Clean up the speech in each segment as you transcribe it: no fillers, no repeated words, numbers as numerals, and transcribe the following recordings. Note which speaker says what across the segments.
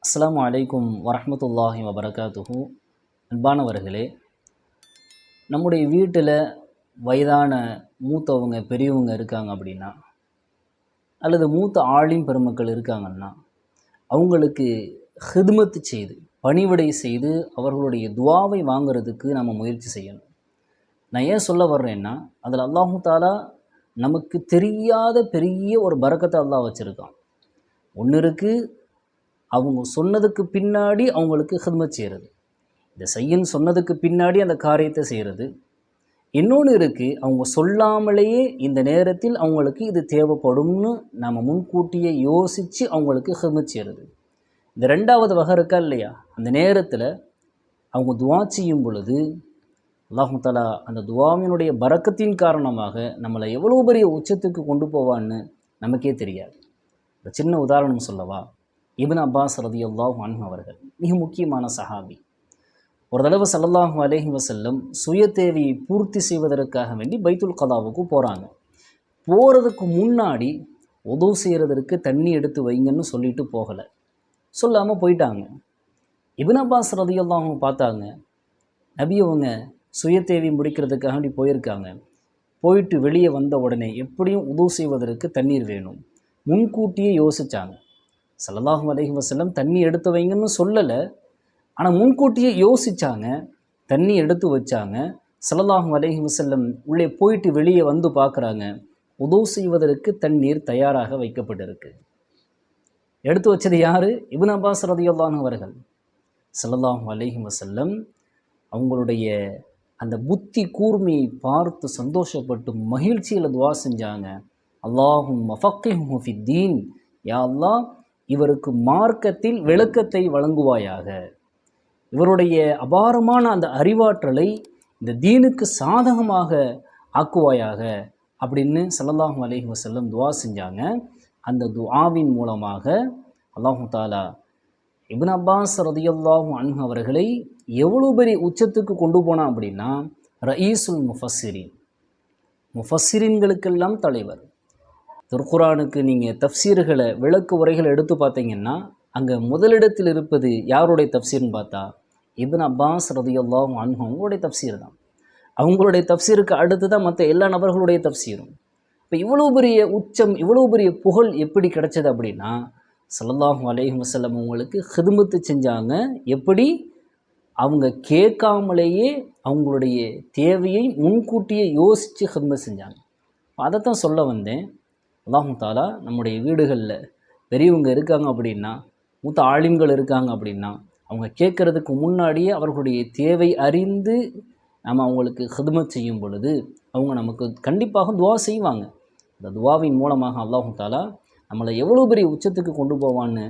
Speaker 1: அஸ்ஸலாமு அலைக்கும் வரஹ்மத்துல்லாஹி வபரகாத்துஹு. அன்பானவர்களே, நம்முடைய வீட்டில் வயதான மூத்தவங்க பெரியவங்க இருக்காங்க அப்படின்னா, அல்லது மூத்த ஆலிம் பெருமக்கள் இருக்காங்கன்னா, அவங்களுக்கு ஹிதுமத்து செய்து பணிவிடை செய்து அவர்களுடைய துவாவை வாங்கிறதுக்கு நம்ம முயற்சி செய்யணும். நான் ஏன் சொல்ல வர்றேன்னா, அதில் அல்லாஹு தாலா நமக்கு தெரியாத பெரிய ஒரு பரக்கத்தை அல்லாஹ் வச்சுருக்கான். ஒன்று இருக்குது, அவங்க சொன்னதுக்கு பின்னாடி அவங்களுக்கு ஹிதுமத் செய்கிறது, இதை செய்யன்னு சொன்னதுக்கு பின்னாடி அந்த காரியத்தை செய்கிறது. இன்னொன்று இருக்குது, அவங்க சொல்லாமலேயே இந்த நேரத்தில் அவங்களுக்கு இது தேவைப்படும்னு நம்ம முன்கூட்டியே யோசித்து அவங்களுக்கு ஹிதுமத் செய்கிறது. இந்த ரெண்டாவது வகை இருக்கா இல்லையா, அந்த நேரத்தில் அவங்க துவா செய்யும் பொழுது அல்லாஹு தஆலா அந்த துவாவினுடைய பரக்கத்தின் காரணமாக நம்மளை எவ்வளோ பெரிய உச்சத்துக்கு கொண்டு போவான்னு நமக்கே தெரியாது. ஒரு சின்ன உதாரணம் சொல்லவா? இப்னு அப்பாஸ் ரலியல்லாஹு அன்ஹு அவர்கள் மிக முக்கியமான சஹாபி. ஒரு தடவை ஸல்லல்லாஹு அலைஹி வஸல்லம் சுய தேவையை பூர்த்தி செய்வதற்காக வேண்டி பைத்துல் கதாவுக்கு போகிறாங்க. போகிறதுக்கு முன்னாடி உது செய்கிறதற்கு தண்ணி எடுத்து வைங்கன்னு சொல்லிட்டு போகலை, சொல்லாமல் போயிட்டாங்க. இப்னு அப்பாஸ் ரலியல்லாஹு பார்த்தாங்க, நபி அவங்க சுய தேவை முடிக்கிறதுக்காக வேண்டி போயிருக்காங்க. போயிட்டு வெளியே வந்த உடனே எப்படியும் உது செய்வதற்கு தண்ணீர் வேணும், முன்கூட்டியே யோசித்தாங்க. ஸல்லல்லாஹு அலைஹி வஸல்லம் தண்ணி எடுத்து வைங்கன்னு சொல்லலை, ஆனால் முன்கூட்டியே யோசித்தாங்க, தண்ணி எடுத்து வச்சாங்க. ஸல்லல்லாஹு அலைஹி வஸல்லம் உள்ளே போயிட்டு வெளியே வந்து பார்க்குறாங்க, உது செய்வதற்கு தண்ணீர் தயாராக வைக்கப்பட்டிருக்கு. எடுத்து வச்சது யார்? இப்னு அப்பாஸ் ரலியல்லாஹு அன்ஹு அவர்கள். ஸல்லல்லாஹு அலைஹி வஸல்லம் அவங்களுடைய அந்த புத்தி கூர்மையை பார்த்து சந்தோஷப்பட்டு மகிழ்ச்சியில் துவா செஞ்சாங்க. அல்லாஹும்ம ஃபக்கிஹ்ஹு ஃபித்தீன், யா அல்லாஹ் இவருக்கு மார்க்கத்தில் விளக்கத்தை வழங்குவாயாக, இவருடைய அபாரமான அந்த அறிவாற்றலை இந்த தீனுக்கு சாதகமாக ஆக்குவாயாக அப்படின்னு ஸல்லல்லாஹு அலைஹி வஸல்லம் துவா செஞ்சாங்க. அந்த துஆவின் மூலமாக அல்லாஹு தாலா இப்னு அப்பாஸ் ரலியல்லாஹு அன்ஹு அவர்களை எவ்வளோ பெரிய உச்சத்துக்கு கொண்டு போனான் அப்படின்னா, ரயீசுல் முஃபஸ்ஸிரீன், முஃபஸ்ஸிரீன்களுக்கெல்லாம் தலைவர். திருக்குரானுக்கு நீங்கள் தஃப்சீர்களை விளக்கு உரைகளை எடுத்து பார்த்தீங்கன்னா, அங்கே முதலிடத்தில் இருப்பது யாருடைய தஃப்சீர்னு பார்த்தா இப்னு அப்பாஸ் ரலியல்லாஹு அன்ஹு அவங்களுடைய தஃப்சீர் தான். அவங்களுடைய தஃப்சீருக்கு அடுத்து தான் மற்ற எல்லா நபர்களுடைய தஃப்சீரும். இப்போ இவ்வளோ பெரிய உச்சம், இவ்வளோ பெரிய புகழ் எப்படி கிடைச்சது அப்படின்னா, ஸல்லல்லாஹு அலைஹி வஸல்லம் அவங்களுக்கு ஹிதுமத்து செஞ்சாங்க. எப்படி? அவங்க கேட்காமலேயே அவங்களுடைய தேவையை முன்கூட்டியே யோசித்து ஹிதுமத் செஞ்சாங்க. அதைத்தான் சொல்ல வந்தேன். அல்லாஹு தாலா நம்முடைய வீடுகளில் பெரியவங்க இருக்காங்க அப்படின்னா, மூத்த ஆலிம்கள் இருக்காங்க அப்படின்னா, அவங்க கேட்குறதுக்கு முன்னாடியே அவர்களுடைய தேவை அறிந்து நம்ம அவங்களுக்கு ஹிதுமத் செய்யும் பொழுது அவங்க நமக்கு கண்டிப்பாக துவா செய்வாங்க. அந்த துவாவின் மூலமாக அல்லாஹு தாலா நம்மளை எவ்வளோ பெரிய உச்சத்துக்கு கொண்டு போவான்னு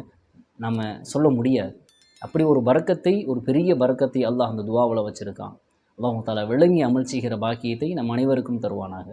Speaker 1: நம்ம சொல்ல முடியாது. அப்படி ஒரு பரக்கத்தை, ஒரு பெரிய பரக்கத்தை அல்லாஹ் அந்த துவாவில் வச்சுருக்கான். அல்லாஹு தாலா விளங்கி அமல் செய்கிற பாக்கியத்தை நம் அனைவருக்கும் தருவானாக.